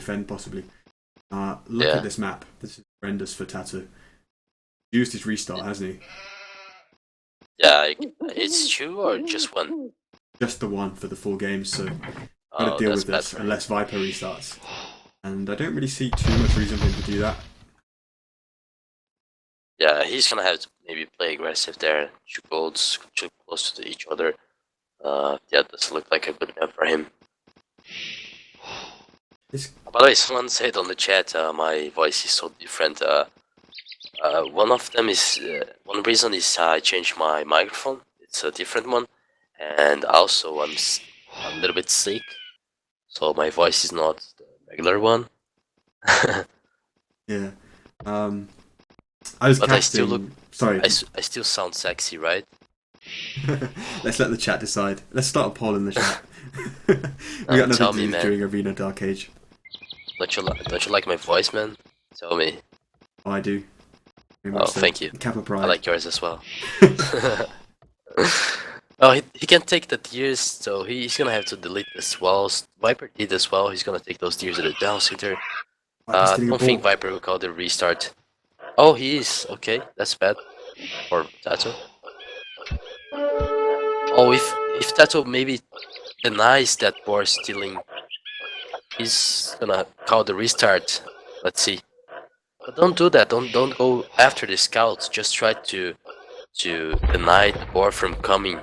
defend possibly. Look Yeah. at this map. This is horrendous for TaToH. Used his restart, hasn't he? Yeah, it's two or just one? Just the one for the 4 games, so got to Oh, deal that's with bad this for him. unless Viper restarts. And I don't really see too much reason for him to do that. Yeah, he's gonna have to maybe play aggressive there. Two golds too close to each other. Yeah, doesn't look like a good map for him. This, By the way, someone said on the chat, my voice is so different. One of them is one reason is I changed my microphone. It's a different one, and also I'm a little bit sick, so my voice is not the regular one. yeah. I was But I still look. casting. Sorry. I still sound sexy, right? Let's let the chat decide. Let's start a poll in the chat. We got nothing Tell to me, do man. during Arena Dark Age. Don't you like my voice, man? Tell me. Oh, I do. Very Oh, much so. thank you. Kappa Pride. I like yours as well. Oh, he can take the tiers, so he's gonna have to delete this walls. Viper did as well. He's gonna take those tiers at the down center. Viper's stealing a Don't think ball. Viper will call the restart. Oh, he is. Okay, that's bad for TaToH. Oh, if TaToH maybe denies that board stealing, he's gonna call the restart. Let's see. But don't do that. Don't go after the scouts. Just try to deny the board from coming.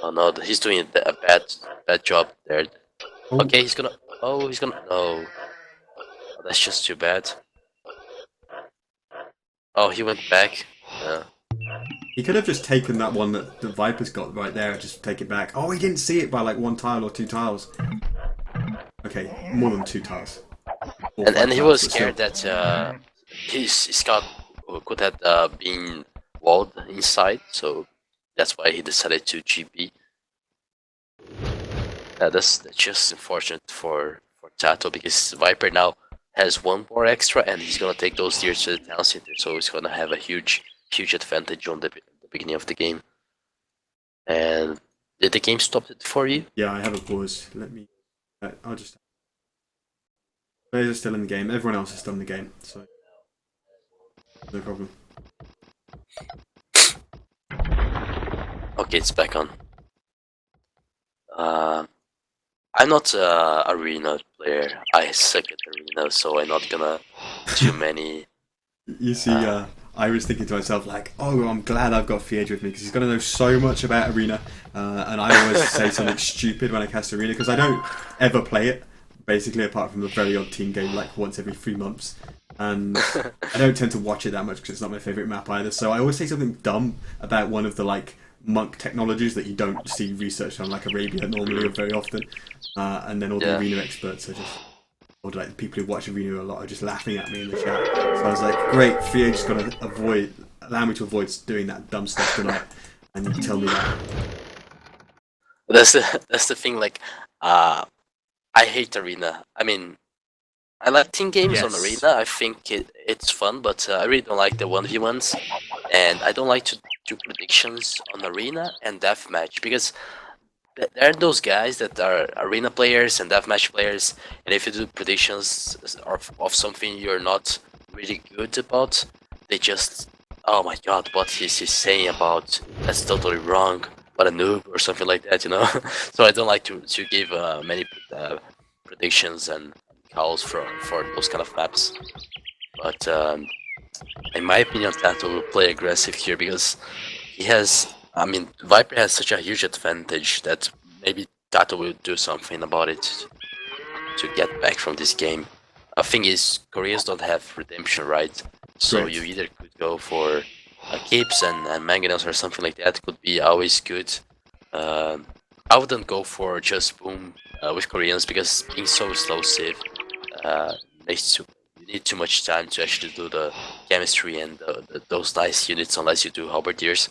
Oh no, he's doing a bad job there. Oh, Okay, he's gonna. Oh, he's gonna. No, that's just too bad. Oh, he went back. Yeah. he could have just taken that one that the Viper's got right there and just take it back. Oh, he didn't see it by like 1 tile or 2 tiles. Okay, more than 2 tiles. And he tiles, was but still. scared that his scout could have been walled inside, so that's why he decided to GP. That's just unfortunate for TaToH because Viper now has one more extra and he's gonna take those tiers to the town center, so he's gonna have a huge advantage on the beginning of the game. And did the game stop it for you? Yeah, I have a pause. Let me. I'll just. Players are still in the game. Everyone else is still in the game, so no problem. Okay, it's back on. I'm not a arena player. I suck at arena, so I'm not gonna do many. You see, I was thinking to myself like, oh, I'm glad I've got Fiege with me because he's going to know so much about Arena, and I always say something stupid when I cast Arena because I don't ever play it, basically apart from a very odd team game like once every 3 months, and I don't tend to watch it that much because it's not my favourite map either, so I always say something dumb about one of the like monk technologies that you don't see researched on like Arabia normally or very often, and then all the Arena experts are just... or like the people who watch Arena a lot are just laughing at me in the chat. So I was like, great, Fiege's got to allow me to avoid doing that dumb stuff tonight, and you tell me that. That's the thing. Like, I hate arena. I mean, I like team games on arena. I think it's fun, but I really don't like the 1v1s, and I don't like to do predictions on arena and deathmatch because there are those guys that are arena players and deathmatch players, and if you do predictions of something you're not really good about, they just, oh my god, what is he saying about? That's totally wrong. What a noob or something like that, you know. So I don't like to give many predictions and calls for those kind of maps. But in my opinion, TaToH will play aggressive here because he has. I mean, Viper has such a huge advantage that maybe TaToH will do something about it to get back from this game. The thing is, Koreans don't have redemption, right? So Correct. you either could go for keeps and mangonels or something like that. Could be always good. I wouldn't go for just boom with Koreans because being so slow save makes you need too much time to actually do the chemistry and those nice units unless you do halberdiers.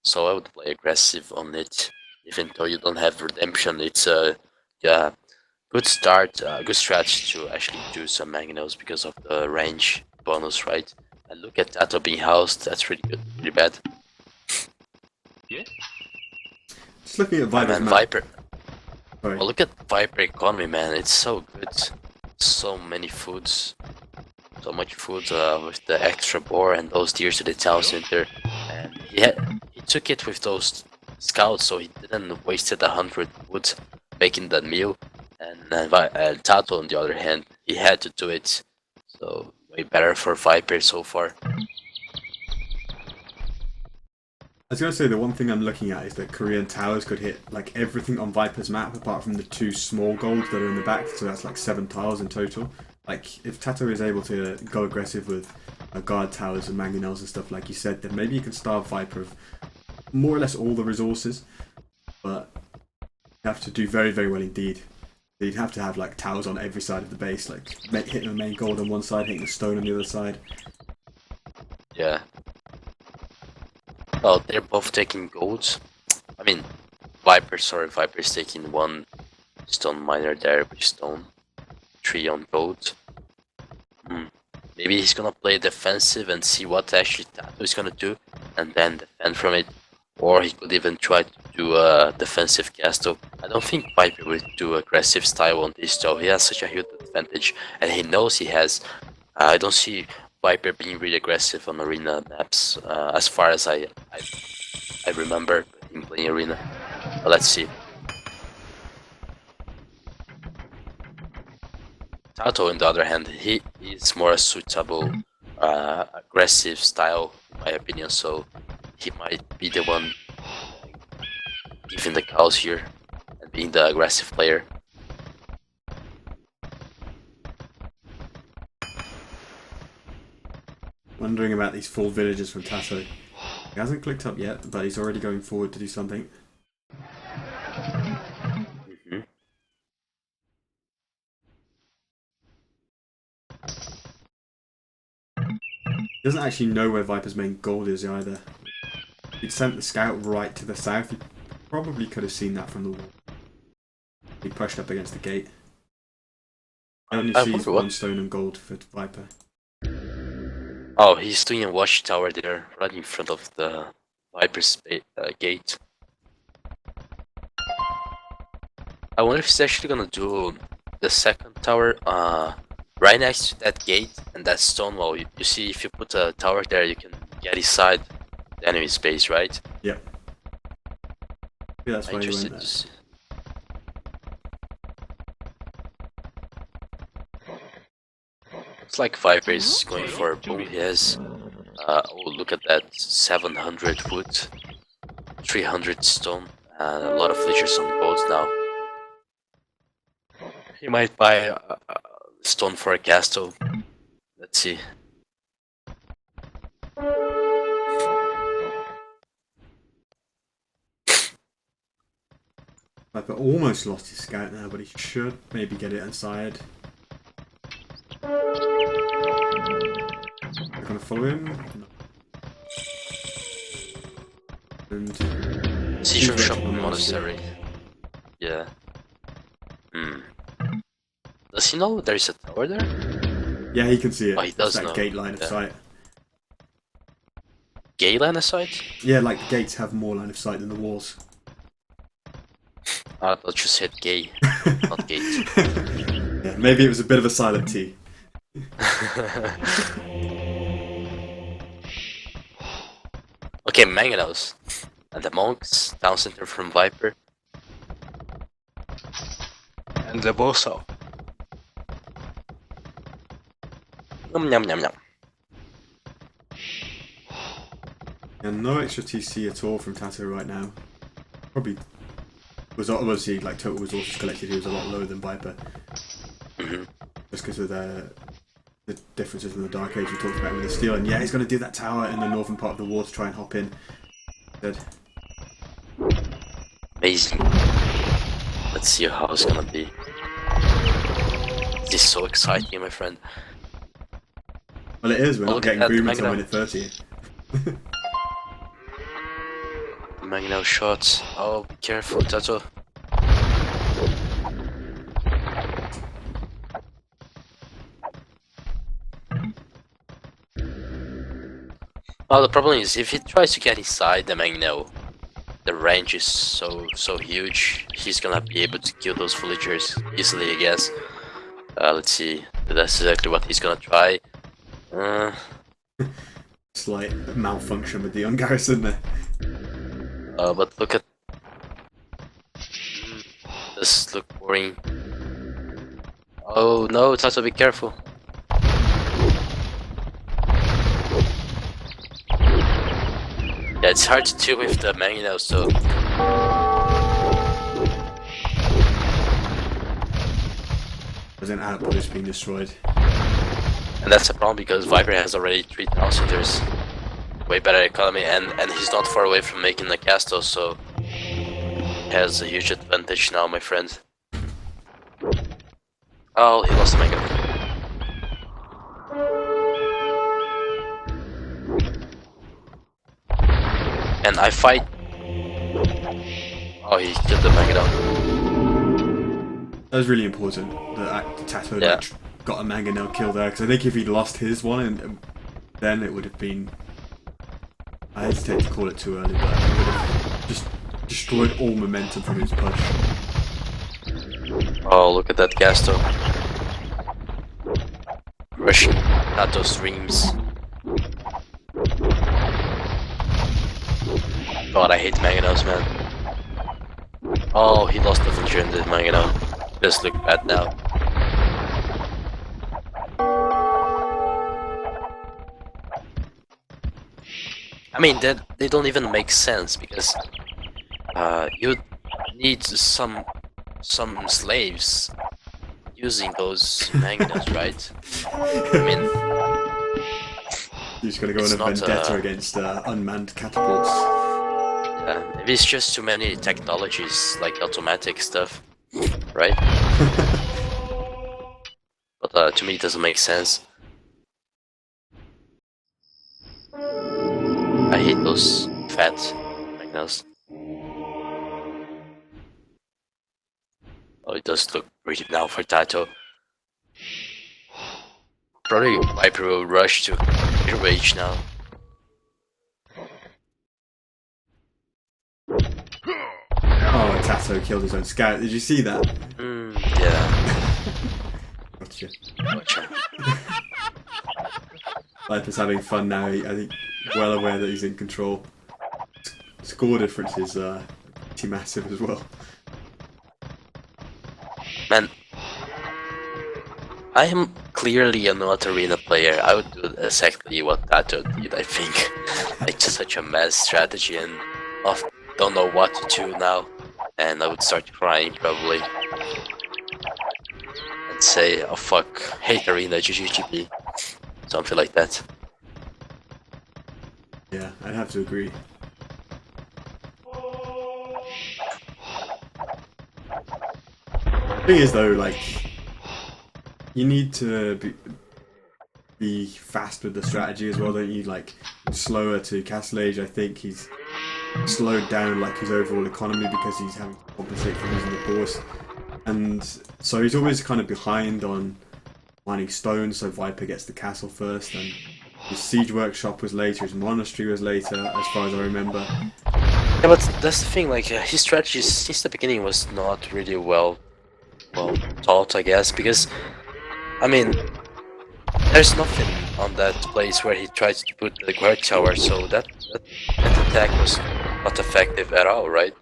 So I would play aggressive on it, even though you don't have redemption. It's a good start, good strategy to actually do some mangonels because of the range bonus, right? And look at TaToH being housed. That's really good, really bad. Just looking at Yeah, Viper's man, map. Viper. Sorry. Oh, look at Viper economy, man. It's so good. So many foods. So much food with the extra boar and those deers to the town center. And he took it with those scouts, so he didn't wasted 100 wood making that meal. And TaToH, on the other hand, he had to do it. So way better for Viper so far. I was going to say the one thing I'm looking at is that Korean towers could hit like everything on Viper's map apart from the 2 small golds that are in the back, so that's like 7 tiles in total. Like if TaToH is able to go aggressive with guard towers and mangonels and stuff like you said, then maybe you can starve Viper of more or less all the resources, but you have to do very, very well indeed. You'd have to have like towers on every side of the base, like hitting the main gold on one side, hitting the stone on the other side. Yeah. Well, they're both taking golds. I mean, Viper's taking 1 stone miner there with stone, 3 on gold. Maybe he's gonna play defensive and see what actually TaToH is gonna do, and then defend from it. Or he could even try to do a defensive castle. I don't think Viper will do aggressive style on this though. He has such a huge advantage, and he knows he has. I don't see Viper being really aggressive on arena maps, as far as I remember him playing arena. But let's see. TaToH, on the other hand, he is more a suitable aggressive style, in my opinion, so he might be the one giving the cows here and being the aggressive player. Wondering about these full villagers from TaToH. He hasn't clicked up yet, but he's already going forward to do something. He doesn't actually know where Viper's main gold is either. He'd sent the scout right to the south. He probably could have seen that from the wall. He pushed up against the gate. He only sees 1 stone and gold for Viper. Oh, he's doing a watchtower there, right in front of the Viper's gate. I wonder if he's actually gonna do the second tower right next to that gate and that stone wall. You see, if you put a tower there, you can get inside the enemy space, right? Yep. Yeah, that's why he went there. Looks like Viper is going for a boom. He has, oh, look at that, 700 wood, 300 stone, and a lot of villagers on golds now. He might buy a stone for a castle. Let's see. Viper almost lost his scout now, but he should maybe get it inside. They're gonna follow him. No. And Seashore Shop Monastery. Yeah. Does he know there's a tower there? Yeah, he can see it. Oh, he does that know. Gate line of sight. Gate line of sight? Yeah, like the gates have more line of sight than the walls. I thought you said gay, not gate. Yeah, maybe it was a bit of a silent T. Okay, mangonels. And the monks, town center from Viper. And the bosso. Yum yum yum yum. And no extra TC at all from TaToH right now. Probably was obviously like total resources collected. He was a lot lower than Viper, just because of the differences in the Dark Age we talked about with the steel. And yeah, he's going to do that tower in the northern part of the wall to try and hop in. Good. Amazing. Let's see how it's gonna be. This is so exciting, my friend. Well, it is. We're not getting boom until minute 30. Mangonel shots. Oh, be careful, TaToH. Well, the problem is if he tries to get inside the Mangonel, the range is so huge. He's gonna be able to kill those villagers easily, I guess. Let's see. That's exactly what he's gonna try. Slight malfunction with the young garrison there. But look at this. Look boring. Oh no, TaToH, be careful. Yeah, it's hard to deal with the Magneto, so. There's an outpost being destroyed. And that's a problem because Viper has already 3,000. There's way better economy, and he's not far away from making the castle, so he has a huge advantage now, my friend. Oh, he lost the Mega. And I fight. Oh, he killed the Megadon. That was really important that TaToH like, got a mangonel kill there, because I think if he'd lost his one, and then it would have been. I hesitate to call it too early, but it would have just destroyed all momentum from his push. Oh, look at that Gasto. Rushing TaToH streams. God, I hate Mangonos, man. Oh, he lost the villager in the Mangono. Just look bad now. I mean, they don't even make sense because you need some slaves using those Mangonos, right? I mean, you're just gonna go on a vendetta against unmanned catapults. Yeah, maybe it's just too many technologies, like automatic stuff, right? But to me it doesn't make sense. I hate those fat Magnos. Oh, it does look pretty now for TaToH. Probably Viper will rush to rage now. Oh, TaToH killed his own scout. Did you see that? Yeah. Gotcha. Viper's having fun now. I think well aware that he's in control. Score difference is pretty massive as well. Man, I am clearly not arena player. I would do exactly what TaToH did, I think. Like such a mess strategy, and don't know what to do now. And I would start crying probably. And say, oh fuck, hate arena, GGGP. Something like that. Yeah, I'd have to agree. The thing is though, like, you need to be fast with the strategy as well, don't you? Like, slower to Castle Age. I think he's slowed down like his overall economy because he's having to compensate for losing the force, and so he's always kind of behind on mining stone. So Viper gets the castle first, and his siege workshop was later, his monastery was later, as far as I remember. Yeah, but that's the thing. Like his strategy since the beginning was not really well thought, I guess, because I mean, there's nothing on that place where he tried to put the guard tower, so that attack was not effective at all, right?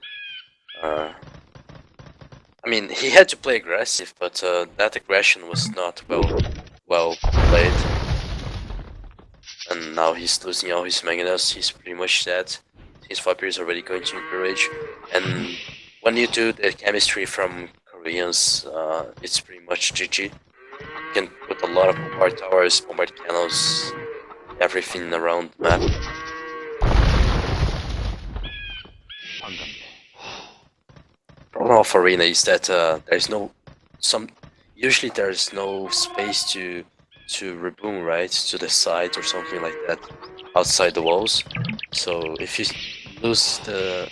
I mean, he had to play aggressive, but that aggression was not well played. And now he's losing all his Magnetos. He's pretty much dead. His Viper is already going to encourage, and when you do the chemistry from Koreans, it's pretty much GG. You can put a lot of bombard towers, bombard cannons, everything around the map. Problem of arena is that usually there's no space to reboom, right, to the side or something like that outside the walls. So if you lose the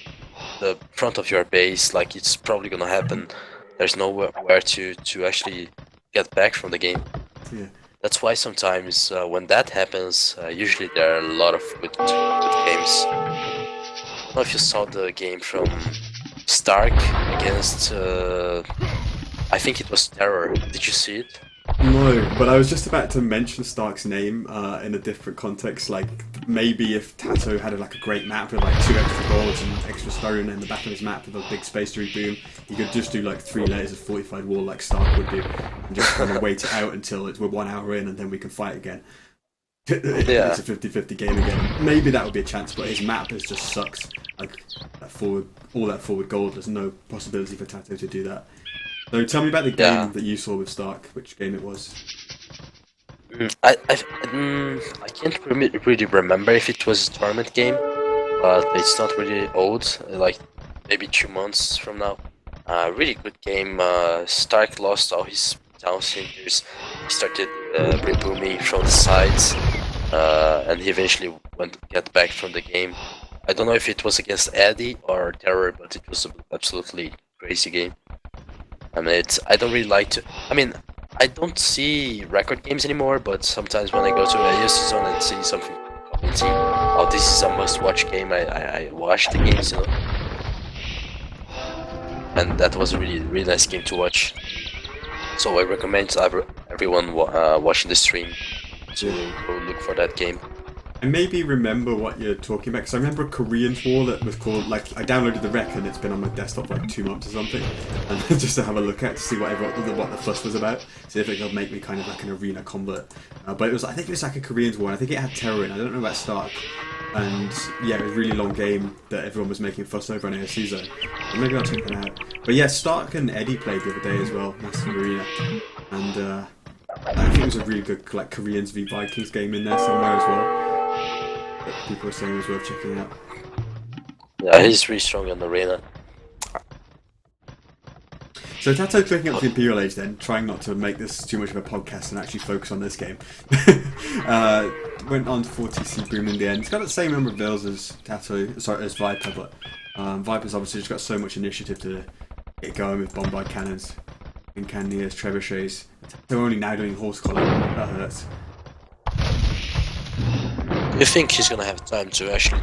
front of your base, like it's probably gonna happen, there's nowhere to actually get back from the game. Yeah. That's why sometimes when that happens, usually there are a lot of good games. don't know if you saw the game from Stark against, I think it was Terror. Did you see it? No, but I was just about to mention Stark's name in a different context. Like maybe if TaToH had like a great map with like 2 extra goals and extra stone in the back of his map with a big space to boom, he could just do like 3 layers of fortified wall like Stark would do, and just kind of wait it out until we're 1 hour in and then we can fight again. Yeah. It's a 50-50 game again. Maybe that would be a chance, but his map is just sucks. Like that forward, all that forward gold. There's no possibility for TaToH to do that. So tell me about the Yeah. game that you saw with Stark. Which game it was? I can't really remember if it was a tournament game, but it's not really old, like maybe 2 months from now. Really good game. Stark lost all his town centers. He started rebooming from the sides, and he eventually get back from the game. I don't know if it was against Eddie or Terror, but it was an absolutely crazy game. I mean, I don't really like to. I mean, I don't see record games anymore, but sometimes when I go to a season and see something commenting, oh, this is a must-watch game, I watch the games, and that was a really nice game to watch. So I recommend everyone watching the stream to go look for that game. I maybe remember what you're talking about because I remember a Korean war that was called like I downloaded the rec and it's been on my desktop for like 2 months or something, and just to have a look at to see what the fuss was about, see if it could make me kind of like an arena convert. But it was I think it was like a Korean war. And I think it had terror in. I don't know about Stark, and yeah, it was a really long game that everyone was making fuss over on ASC zone. So maybe I'll check that out. But yeah, Stark and Eddie played the other day as well, Master Arena, and I think it was a really good like Koreans v Vikings game in there somewhere as well. That people were saying was worth checking out. Yeah, he's really strong in the arena. So TaToH clicking up the Imperial Age then, trying not to make this too much of a podcast and actually focus on this game. Went on to 4TC Boom in the end. It's got the same number of vills as TaToH, sorry, as Viper, but Viper's obviously just got so much initiative to get going with bombard cannons and cannoneers, trebuchets. They're only now doing horse collar. That hurts. Do you think he's gonna have time to actually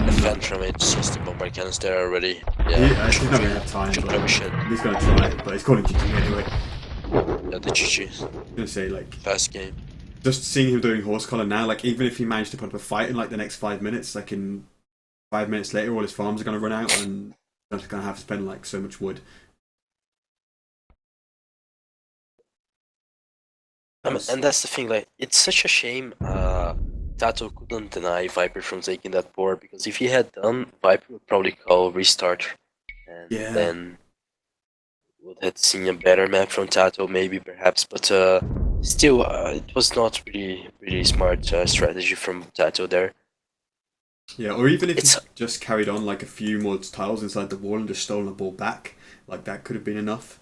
defend from it since the bombard cannons there already? Yeah, he's not going to have time, but he's going to try. But he's calling GG anyway. Yeah, the GG. I'm going to say, like, fast game. Just seeing him doing horse collar now, like, even if he managed to put up a fight in, like, the next 5 minutes, like, in 5 minutes later, all his farms are going to run out and he's going to have to spend, like, so much wood. And that's the thing, like, it's such a shame TaToH couldn't deny Viper from taking that board, because if he had done, Viper would probably call restart, and then would have seen a better map from TaToH, maybe, perhaps, but still, it was not really smart strategy from TaToH there. Yeah, or even if he just carried on, like, a few more tiles inside the wall and just stolen the ball back, like, that could have been enough.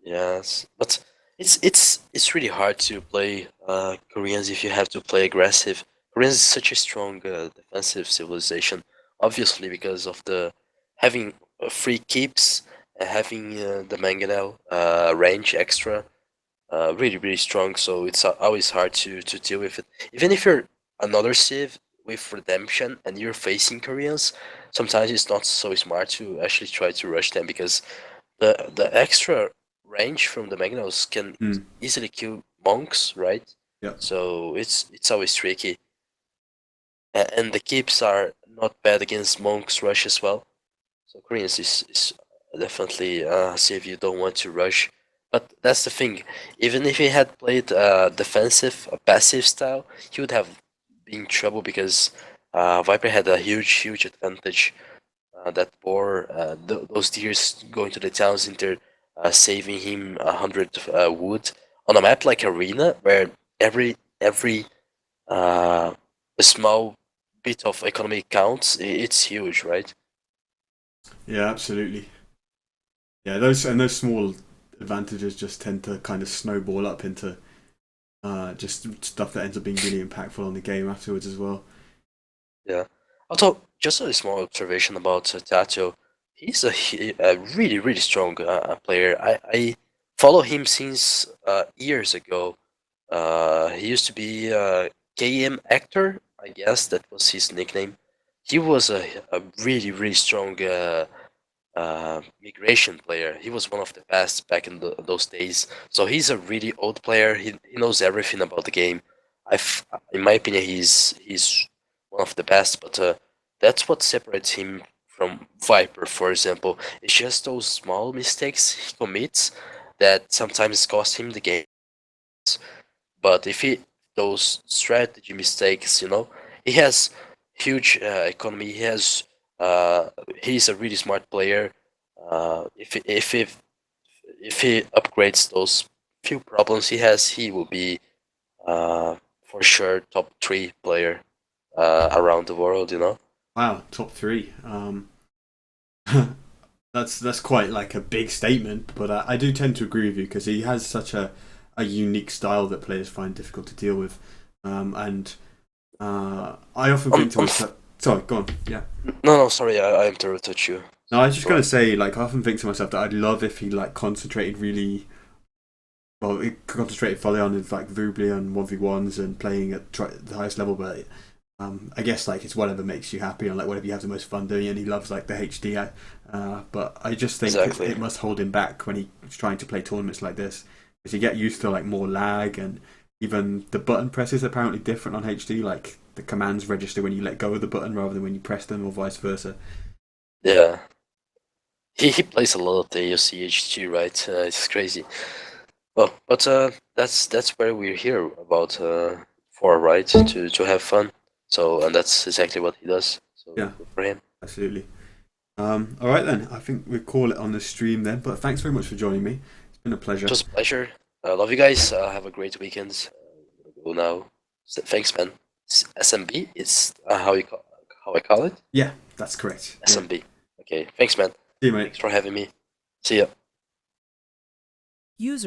Yes, but it's really hard to play Koreans if you have to play aggressive. Koreans is such a strong defensive civilization, obviously because of the having free keeps, having the mangonel range extra, really strong. So it's always hard to deal with it. Even if you're another civ with redemption and you're facing Koreans, sometimes it's not so smart to actually try to rush them, because the extra range from the Magnos can easily kill monks, right? Yeah. So it's always tricky. And the keeps are not bad against monks rush as well. So Koreans is definitely if you don't want to rush. But that's the thing. Even if he had played defensive, a passive style, he would have been in trouble, because Viper had a huge advantage. That boar, those deers going to the town center, saving him 100 wood on a map like Arena, where every small bit of economy counts. It's huge, right? Yeah, absolutely. Yeah, those small advantages just tend to kind of snowball up into just stuff that ends up being really impactful on the game afterwards as well. Yeah. Although, just a small observation about TaToH, he's a really strong player. I follow him since years ago. He used to be KM Actor, I guess that was his nickname. he was a really really strong migration player. He was one of the best back in those days. So he's a really old player. He knows everything about the game. In my opinion, he's one of the best. But that's what separates him from Viper, for example. It's just those small mistakes he commits that sometimes cost him the game. But if he those strategy mistakes, he has huge economy. He's a really smart player. If he upgrades those few problems he has, he will be for sure top 3 player around the world. Wow, top three. That's quite like a big statement, but I do tend to agree with you because he has such a unique style that players find difficult to deal with, and I often think to myself. Sorry, go on. Yeah. No, sorry, I interrupted you. No, I was just gonna say, like, I often think to myself that I'd love if he like concentrated really well, he concentrated fully on his like Vubli and 1v1s and playing at the highest level, but I guess like it's whatever makes you happy and like whatever you have the most fun doing, and he loves like the HD. But I just think Exactly. it must hold him back when he's trying to play tournaments like this, because you get used to like more lag, and even the button press is apparently different on HD. Like the commands register when you let go of the button rather than when you press them, or vice versa. Yeah, he plays a lot of the AOCH2, right? It's crazy. Well, but that's where we're here about for, right? To have fun. So, and that's exactly what he does. So Yeah, good for him. absolutely. All right then, I think we'll call it on the stream then. But thanks very much for joining me. It's been a It pleasure. was a pleasure. I love you guys. Have a great weekend. Go now. Thanks, man. SMB is how I call it. Yeah, that's correct. Yeah. SMB. Okay. Thanks, man. See you, mate. Thanks for having me. See ya. User